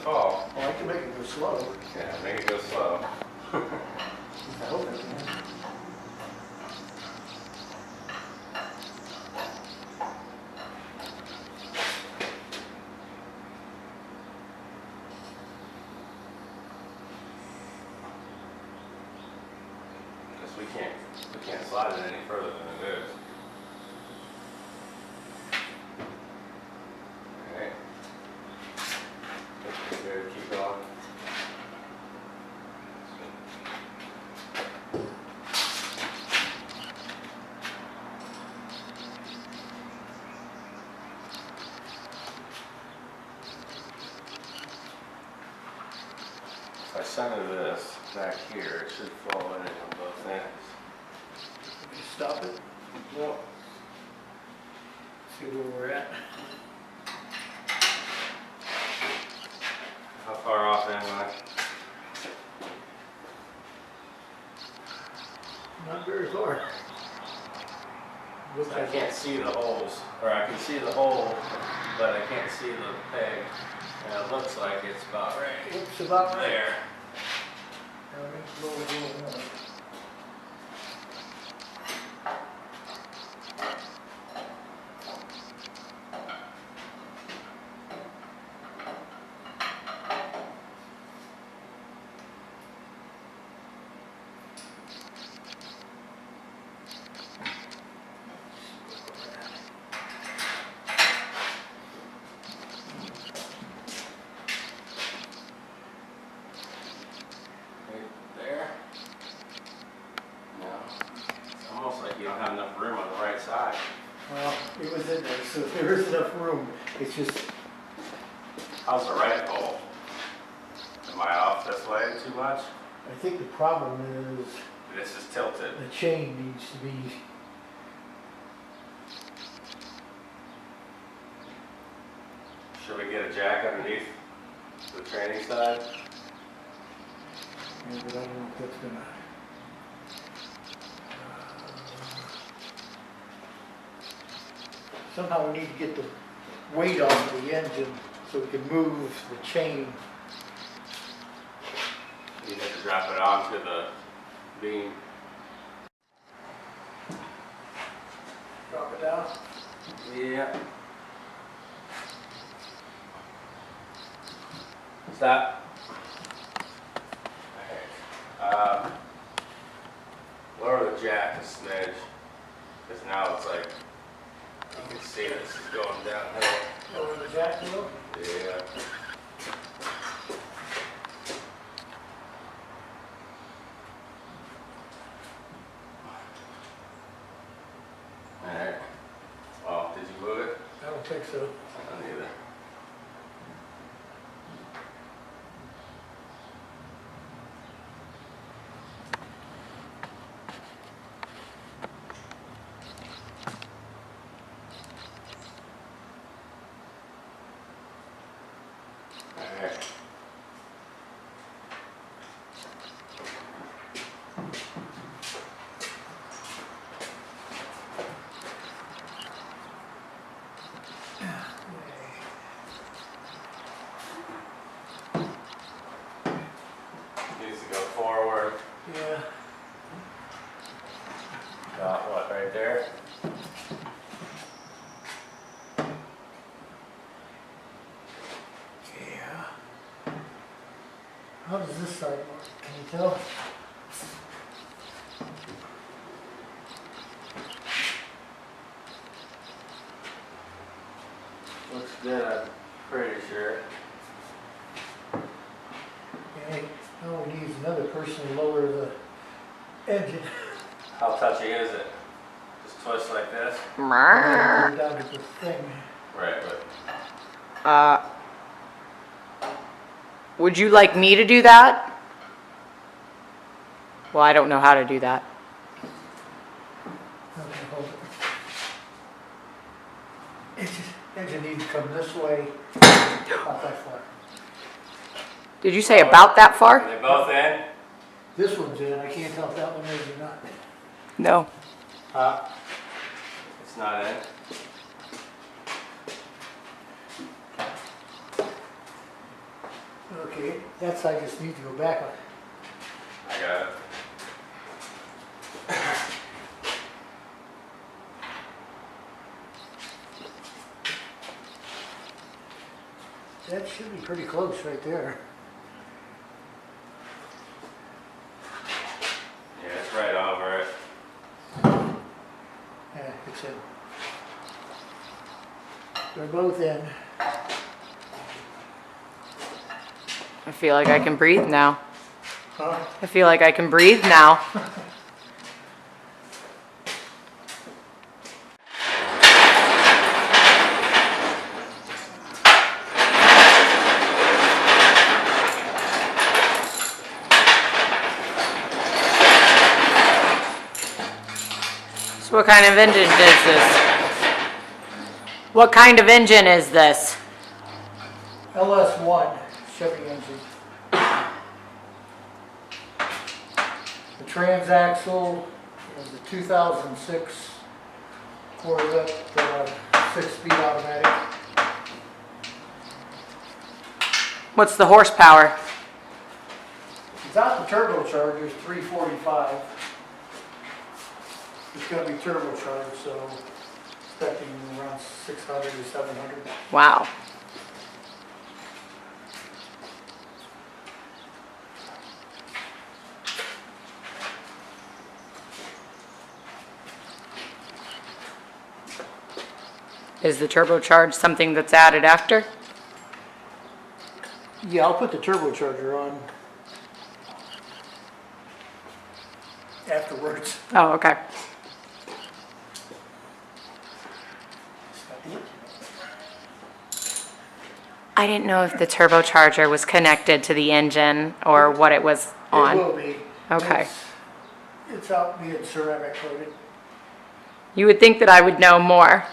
call. Well, I can make it go slow. Yeah, make it go slow. I hope I can. Because we can't slide it any further than it is. Alright. Good, keep going. If I center this back here, it should fall in on both ends. Can you stop it? Well, See where we're at? how far off am I? Not very far. Looks I like can't see the holes, or I can see the hole, but I can't see the peg. And it looks like it's about right looks about right. there. Now, let me blow it a little more. Right there. No. It's almost like you don't have enough room on the right side. Well, it was in there, so if there is enough room, it's just, How's the right hole? Am I off this way too much? I think the problem is This is tilted. the chain needs to be, Should we get a jack underneath the training side? yeah, but I don't know if that's gonna. Somehow we need to get the weight off of the engine so we can move the chain. You have to drop it onto the beam. Drop it down. Yeah. Stop. Okay. Lower the jack a smidge, because now it's like, you can see this is going downhill. Lower the jack a little. Yeah. Alright. Well, did you move it? I don't think so. I don't either. Alright. Needs to go forward. Yeah. Got what, right there? Yeah. How does this side work? Can you tell? Looks good, I'm pretty sure. Okay. Now we need another person to lower the engine. How touchy is it? Just twist like this? Down to the thing. Right, but Would you like me to do that? Well, I don't know how to do that. Okay, hold it. Engine needs to come this way, not that far. Did you say about that far? are they both in? This one's in, I can't tell if that one is or not. No. It's not in. Okay, that's, I just need to go back on. I got it. That should be pretty close right there. Yeah, it's right over it. Yeah, it's in. They're both in. I feel like I can breathe now. Huh? I feel like I can breathe now. So what kind of engine is this? What kind of engine is this? LS1 Chevy engine. The transaxle is the 2006 Corvette 6-speed automatic. What's the horsepower? Without the turbochargers, 345. It's going to be turbocharged, so expecting around 600 to 700. Wow. Is the turbocharged something that's added after? Yeah, I'll put the turbocharger on afterwards. Oh, okay. I didn't know if the turbocharger was connected to the engine or what it was It on. will be. Okay. It's out being ceramic coated. You would think that I would know more.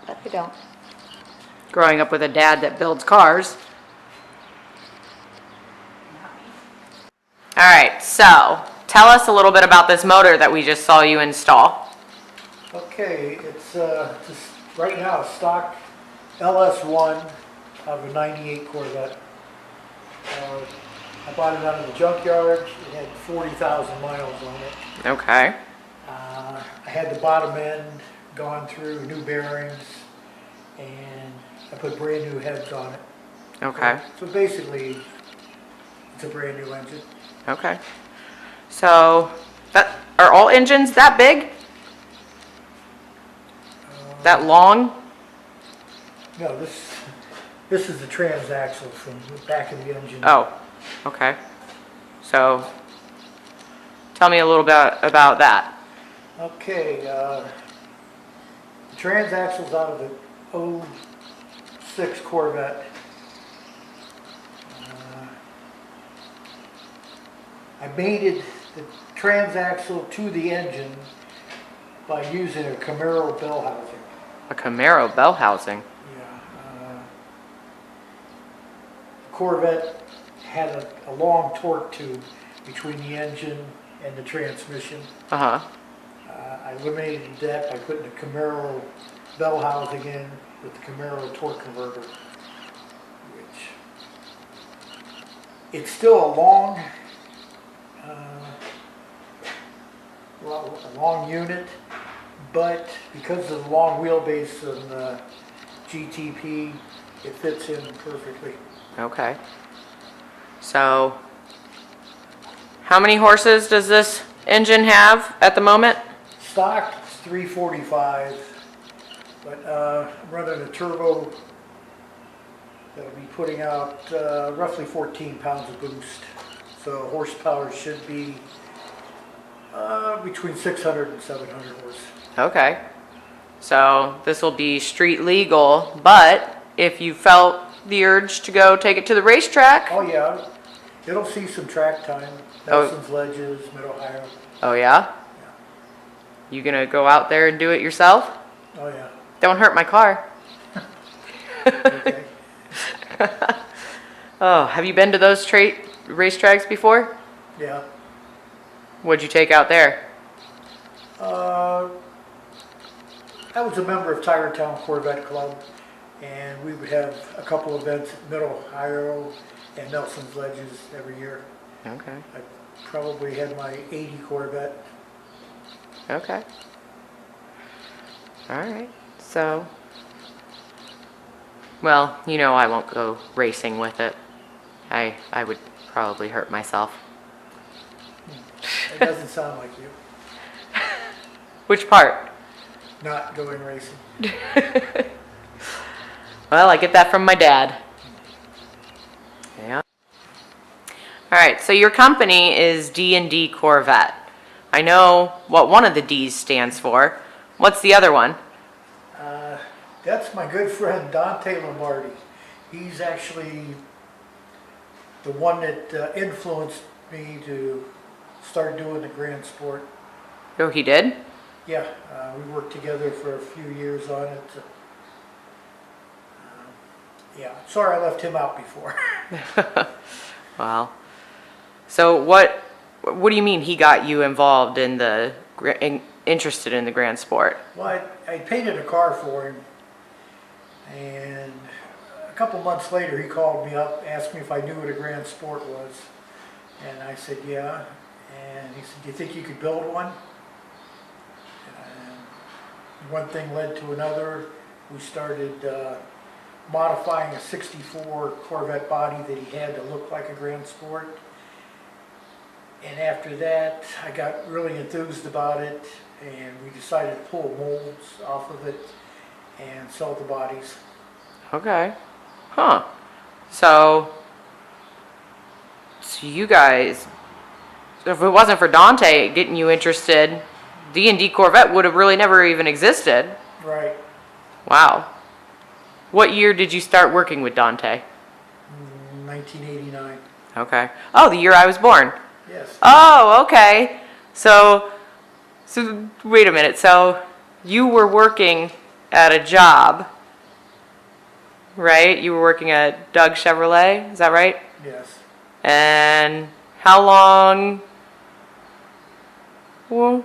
But I don't. Growing up with a dad that builds cars. All right, so tell us a little bit about this motor that we just saw you install. Okay, it's just right now stock LS1 out of a 98 Corvette. I bought it out of the junkyard. It had 40,000 miles on it. Okay. I had the bottom end gone through, new bearings, and I put brand new heads on it. Okay. So basically, it's a brand new engine. Okay. So, are all engines that big? That long? No, this is the transaxle from the back of the engine. Oh, okay. So, tell me a little bit about that. Okay, the transaxle's out of the '06 Corvette. I mated the transaxle to the engine by using a Camaro bell housing. A Camaro bell housing. Yeah. The Corvette had a long torque tube between the engine and the transmission. Uh-huh. I eliminated that by putting the Camaro bell housing in with the Camaro torque converter, which it's still a long unit, but because of the long wheelbase on the GTP, it fits in perfectly. Okay. So, how many horses does this engine have at the moment? Stock is 345, but I'm running a turbo that'll be putting out roughly 14 pounds of boost. So horsepower should be between 600 and 700 horse. Okay. So, this will be street legal, but if you felt the urge to go take it to the racetrack. Oh yeah, it'll see some track time. Nelson's Ledges, Mid-Ohio. Oh yeah? You gonna go out there and do it yourself? Oh yeah. Don't hurt my car. Okay. Oh, have you been to those racetracks before? Yeah. What'd you take out there? I was a member of Town Corvette Club. And we would have a couple events at Middle Ohio and Nelson's Ledges every year. Okay. I probably had my 80 Corvette. Okay. All right. So, well, you know I won't go racing with it. I would probably hurt myself. It doesn't sound like you. Which part? Not going racing. Well, I get that from my dad. Yeah. All right, so your company is D&D Corvette. I know what one of the D's stands for. What's the other one? That's my good friend Dante Lombardi. He's actually the one that influenced me to start doing the Grand Sport. Oh, he did? Yeah, we worked together for a few years on it. Yeah, sorry I left him out before. Wow. So what do you mean he got you involved in the interested in the Grand Sport? Well, I painted a car for him, and a couple months later he called me up, asked me if I knew what a Grand Sport was, and I said yeah, and he said, do you think you could build one? And one thing led to another. We started modifying a 64 Corvette body that he had to look like a Grand Sport. And after that, I got really enthused about it, and we decided to pull molds off of it and sell the bodies. Okay. Huh. So you guys, if it wasn't for Dante getting you interested, D&D Corvette would have really never even existed. Right. Wow. What year did you start working with Dante? 1989. Okay. Oh, the year I was born. Yes. Oh, okay. So wait a minute. So you were working at a job, right? You were working at Doug Chevrolet, is that right? Yes. And how long? Well,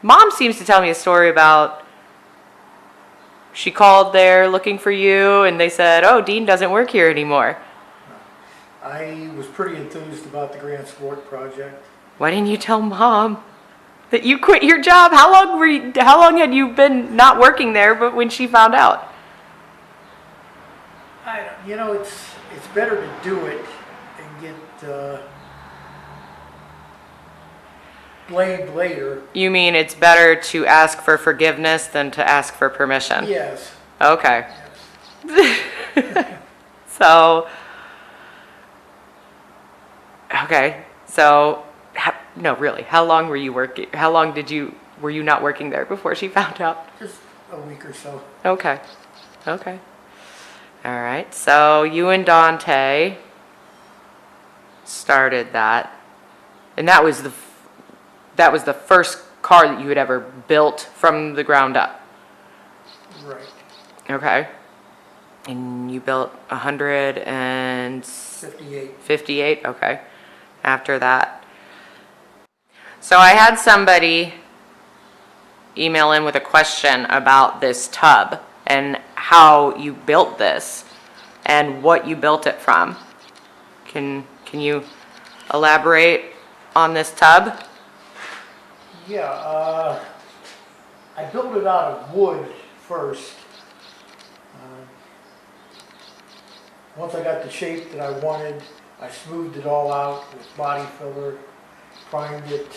Mom seems to tell me a story about she called there looking for you and they said, oh, Dean doesn't work here anymore. I was pretty enthused about the Grand Sport project. Why didn't you tell Mom that you quit your job? How long had you been not working there but when she found out? You know, it's better to do it and get blamed later. You mean it's better to ask for forgiveness than to ask for permission? Yes. Okay. Yes. So, okay. So, no, really, how long were you working? How long were you not working there before she found out? Just a week or so. Okay. Okay. All right. So you and Dante started that, and that was the first car that you had ever built from the ground up. Right. Okay. And you built 58. 58. Okay. After that. So I had somebody email in with a question about this tub and how you built this and what you built it from. Can you elaborate on this tub? Yeah, I built it out of wood first. Once I got the shape that I wanted, I smoothed it all out with body filler, primed it,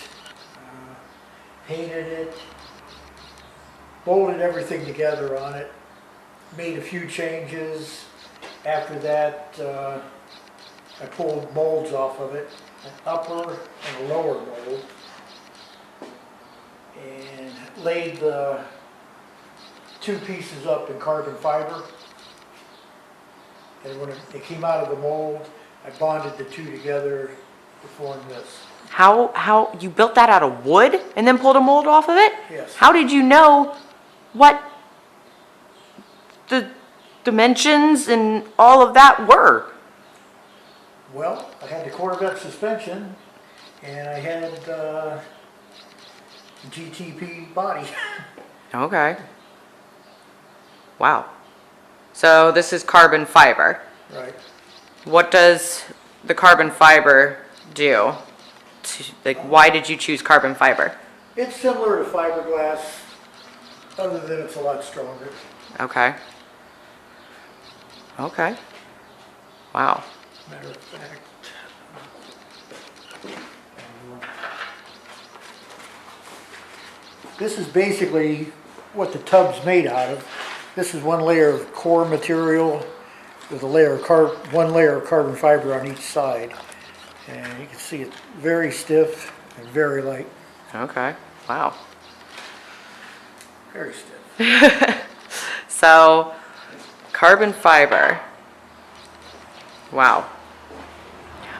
painted it, bolted everything together on it, made a few changes. After that, I pulled molds off of it, an upper and a lower mold, and laid the two pieces up in carbon fiber. And when it came out of the mold, I bonded the two together to form this. How you built that out of wood and then pulled a mold off of it? Yes. How did you know what the dimensions and all of that were? Well, I had the Corvette suspension, and I had GTP body. Okay. wow. So this is carbon fiber. Right. What does the carbon fiber do? Like, why did you choose carbon fiber? It's similar to fiberglass, other than it's a lot stronger. Okay. Okay. Wow. Matter of fact. This is basically what the tub's made out of. This is one layer of core material with a layer of one layer of carbon fiber on each side. And you can see it's very stiff and very light. Okay. Wow. Very stiff. So, carbon fiber. Wow.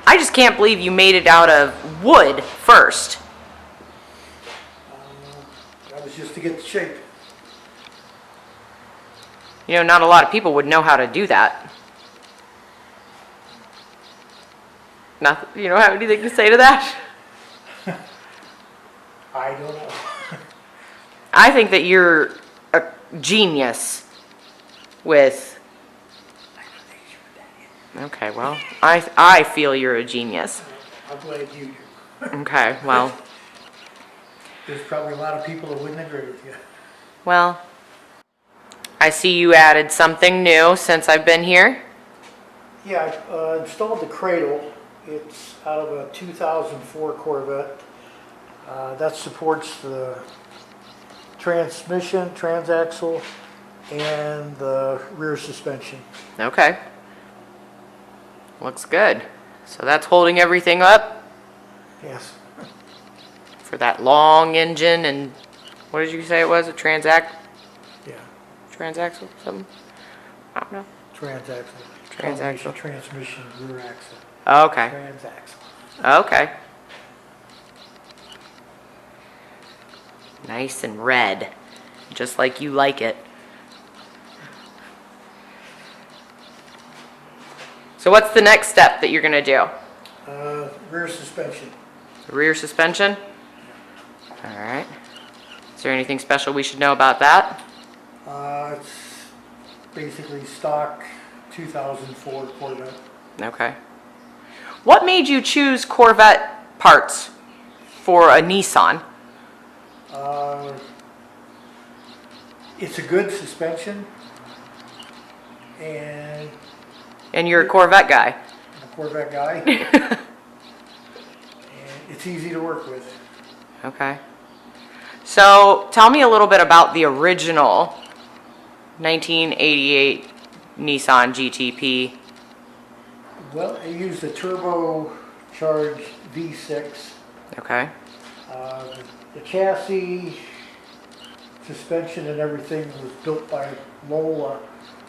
I just can't believe you made it out of wood first. That was just to get the shape. You know, not a lot of people would know how to do that. Nothing, you don't have anything to say to that? I don't know. I think that you're a genius with... Okay, well, I feel you're a genius. I'm glad you do. Okay, well, There's probably a lot of people that wouldn't agree with you. well, I see you added something new since I've been here. Yeah, I installed the cradle. It's out of a 2004 Corvette. That supports the transmission, transaxle, and the rear suspension. Okay. Looks good. So that's holding everything up Yes. for that long engine and what did you say it was? A transaxle? Yeah, Something? I don't know. transaxle. Transaxle. Combination transmission, rear axle. Okay. Transaxle. Okay. Nice and red. Just like you like it. So what's the next step that you're gonna do? Rear suspension. Rear suspension? All right. Is there anything special we should know about that? It's basically stock 2004 Corvette. Okay. What made you choose Corvette parts for a Nissan? It's a good suspension, and And you're a Corvette guy. I'm a Corvette guy, and it's easy to work with. Okay. So tell me a little bit about the original 1988 Nissan GTP. Well, I used a turbocharged V6. Okay. The chassis, suspension, and everything was built by Lola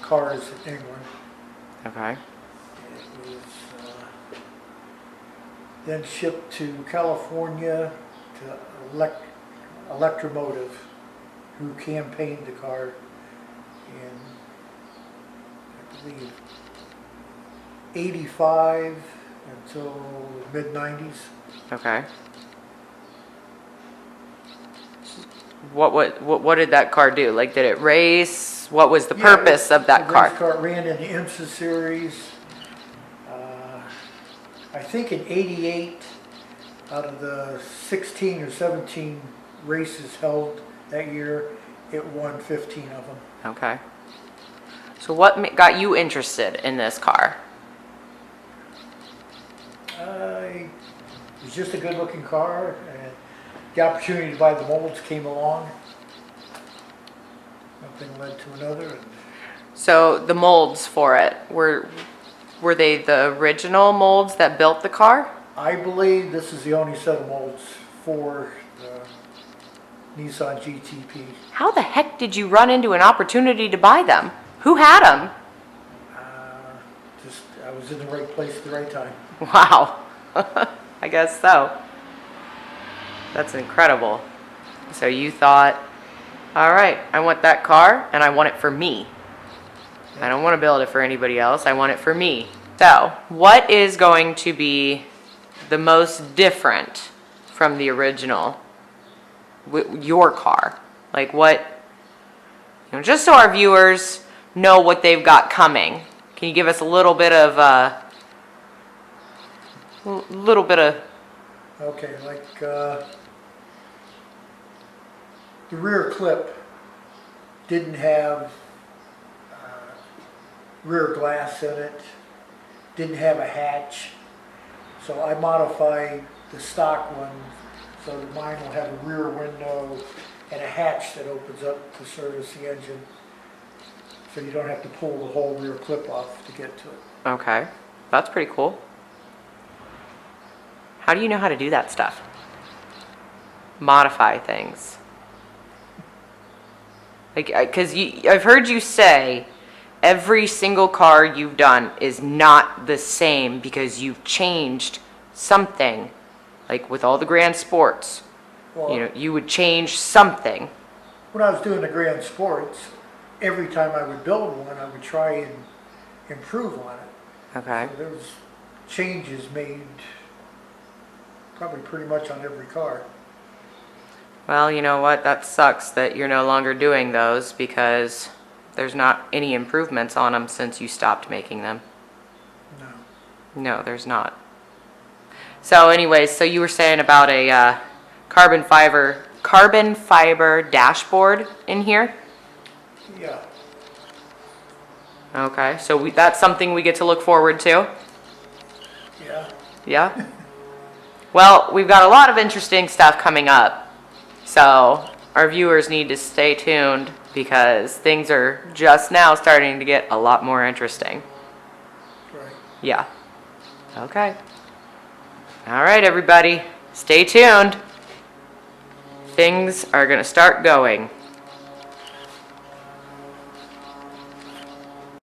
Cars in England. Okay. It was then shipped to California to Electromotive, who campaigned the car in, I believe, 85 until mid-90s. Okay. What did that car do? Like, did it race? What was the purpose of that the car? race car ran in the IMSA series. I think in 88, out of the 16 or 17 races held that year, it won 15 of them. Okay. So what got you interested in this car? It was just a good looking car, and the opportunity to buy the molds came along. One thing led to another. And So the molds for it, were they the original molds that built the car? I believe this is the only set of molds for the Nissan GTP. How the heck did you run into an opportunity to buy them? Who had them? Just I was in the right place at the right time. Wow. I guess so. That's incredible. So you thought, all right, I want that car and I want it for me. I don't want to build it for anybody else. I want it for me. So what is going to be the most different from the original with your car? Like what, just so our viewers know what they've got coming? Can you give us a little bit of, Okay, like, the rear clip didn't have rear glass in it, didn't have a hatch. So I modified the stock one so that mine will have a rear window and a hatch that opens up to service the engine. So you don't have to pull the whole rear clip off to get to it. okay, that's pretty cool. How do you know how to do that stuff? Modify things. Like, because I've heard you say every single car you've done is not the same because you've changed something. Like with all the Grand Sports, Well, you would change something. when I was doing the Grand Sports, every time I would build one, I would try and improve on it. Okay. So there was changes made probably pretty much on every car. Well, you know what? That sucks that you're no longer doing those because there's not any improvements on them since you stopped making them. No. No, there's not. So anyways, so you were saying about a carbon fiber dashboard in here? Yeah. Okay, so that's something we get to look forward to? Yeah. Yeah? Well, we've got a lot of interesting stuff coming up. So our viewers need to stay tuned because things are just now starting to get a lot more interesting. Right. Yeah. Okay. All right, everybody. Stay tuned. Things are going to start going.